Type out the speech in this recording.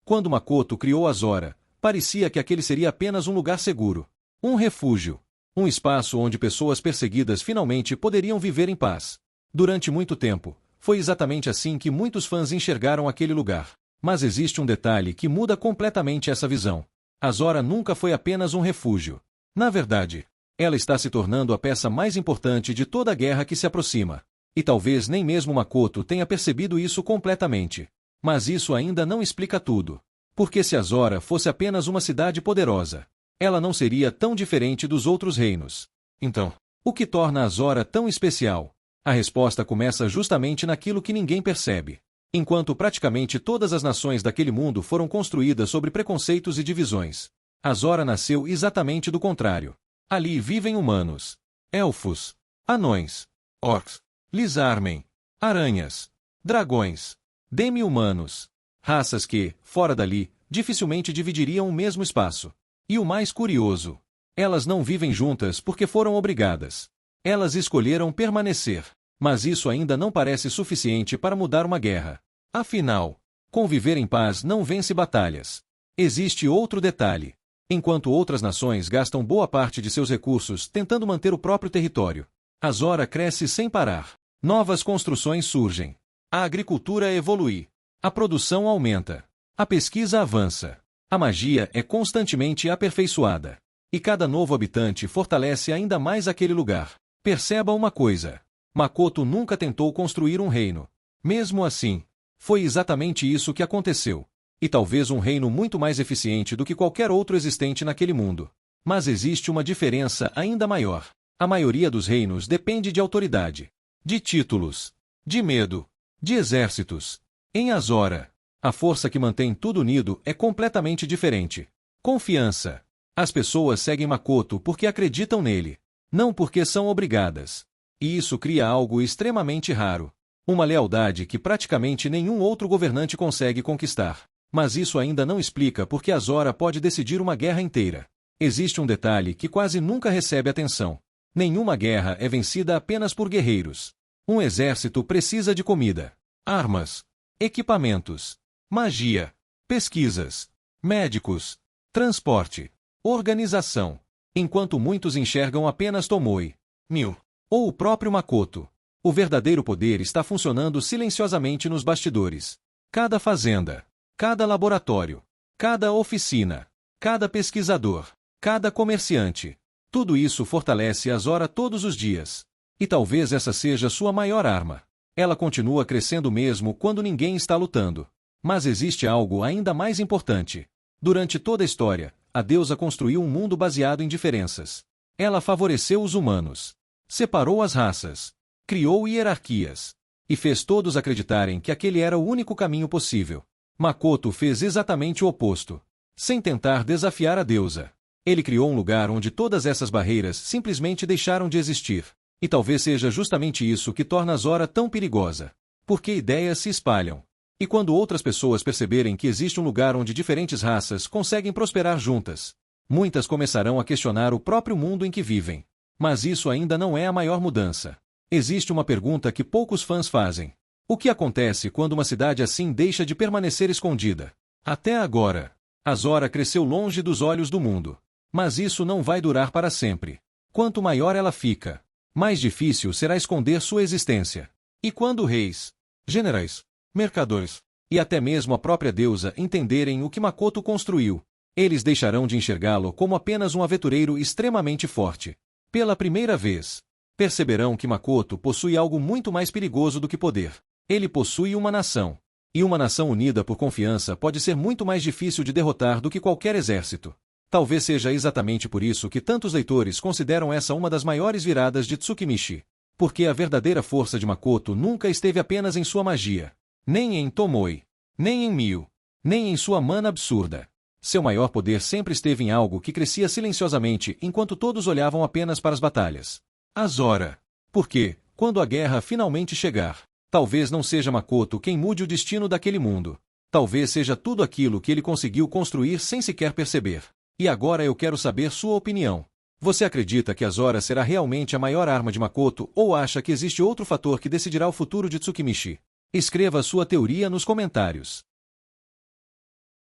Quando Makoto criou Azora, parecia que aquele seria apenas um lugar seguro. Um refúgio. Um espaço onde pessoas perseguidas finalmente poderiam viver em paz. Durante muito tempo, foi exatamente assim que muitos fãs enxergaram aquele lugar. Mas existe um detalhe que muda completamente essa visão. Azora nunca foi apenas um refúgio. Na verdade, ela está se tornando a peça mais importante de toda a guerra que se aproxima. E talvez nem mesmo Makoto tenha percebido isso completamente. Mas isso ainda não explica tudo. Porque se Azora fosse apenas uma cidade poderosa, ela não seria tão diferente dos outros reinos. Então, o que torna Azora tão especial? A resposta começa justamente naquilo que ninguém percebe. Enquanto praticamente todas as nações daquele mundo foram construídas sobre preconceitos e divisões, Azora nasceu exatamente do contrário. Ali vivem humanos, elfos, anões, orcs, lizardmen, aranhas, dragões, demi-humanos, raças que, fora dali, dificilmente dividiriam o mesmo espaço. E o mais curioso, elas não vivem juntas porque foram obrigadas. Elas escolheram permanecer. Mas isso ainda não parece suficiente para mudar uma guerra. Afinal, conviver em paz não vence batalhas. Existe outro detalhe. Enquanto outras nações gastam boa parte de seus recursos tentando manter o próprio território, Azora cresce sem parar. Novas construções surgem. A agricultura evolui. A produção aumenta. A pesquisa avança. A magia é constantemente aperfeiçoada. E cada novo habitante fortalece ainda mais aquele lugar. Perceba uma coisa. Makoto nunca tentou construir um reino. Mesmo assim, foi exatamente isso que aconteceu. E talvez um reino muito mais eficiente do que qualquer outro existente naquele mundo. Mas existe uma diferença ainda maior. A maioria dos reinos depende de autoridade, de títulos, de medo, de exércitos. Em Azora, a força que mantém tudo unido é completamente diferente. Confiança. As pessoas seguem Makoto porque acreditam nele, não porque são obrigadas. E isso cria algo extremamente raro. Uma lealdade que praticamente nenhum outro governante consegue conquistar. Mas isso ainda não explica por que Azora pode decidir uma guerra inteira. Existe um detalhe que quase nunca recebe atenção. Nenhuma guerra é vencida apenas por guerreiros. Um exército precisa de comida, armas, equipamentos, magia, pesquisas, médicos, transporte, organização. Enquanto muitos enxergam apenas Tomoe, Mil, ou o próprio Makoto, o verdadeiro poder está funcionando silenciosamente nos bastidores. Cada fazenda, cada laboratório, cada oficina, cada pesquisador, cada comerciante. Tudo isso fortalece Azora todos os dias. E talvez essa seja sua maior arma. Ela continua crescendo mesmo quando ninguém está lutando. Mas existe algo ainda mais importante. Durante toda a história, a deusa construiu um mundo baseado em diferenças. Ela favoreceu os humanos, separou as raças, criou hierarquias, e fez todos acreditarem que aquele era o único caminho possível. Makoto fez exatamente o oposto. Sem tentar desafiar a deusa, ele criou um lugar onde todas essas barreiras simplesmente deixaram de existir. E talvez seja justamente isso que torna Azora tão perigosa. Porque ideias se espalham. E quando outras pessoas perceberem que existe um lugar onde diferentes raças conseguem prosperar juntas, muitas começarão a questionar o próprio mundo em que vivem. Mas isso ainda não é a maior mudança. Existe uma pergunta que poucos fãs fazem. O que acontece quando uma cidade assim deixa de permanecer escondida? Até agora, Azora cresceu longe dos olhos do mundo. Mas isso não vai durar para sempre. Quanto maior ela fica, mais difícil será esconder sua existência. E quando reis, generais, mercadores, e até mesmo a própria deusa entenderem o que Makoto construiu, eles deixarão de enxergá-lo como apenas um aventureiro extremamente forte. Pela primeira vez, perceberão que Makoto possui algo muito mais perigoso do que poder. Ele possui uma nação. E uma nação unida por confiança pode ser muito mais difícil de derrotar do que qualquer exército. Talvez seja exatamente por isso que tantos leitores consideram essa uma das maiores viradas de Tsukimichi. Porque a verdadeira força de Makoto nunca esteve apenas em sua magia, nem em Tomoe, nem em Mio, nem em sua mana absurda. Seu maior poder sempre esteve em algo que crescia silenciosamente enquanto todos olhavam apenas para as batalhas. Azora. Porque, quando a guerra finalmente chegar, talvez não seja Makoto quem mude o destino daquele mundo. Talvez seja tudo aquilo que ele conseguiu construir sem sequer perceber. E agora eu quero saber sua opinião. Você acredita que Azora será realmente a maior arma de Makoto ou acha que existe outro fator que decidirá o futuro de Tsukimichi? Escreva sua teoria nos comentários.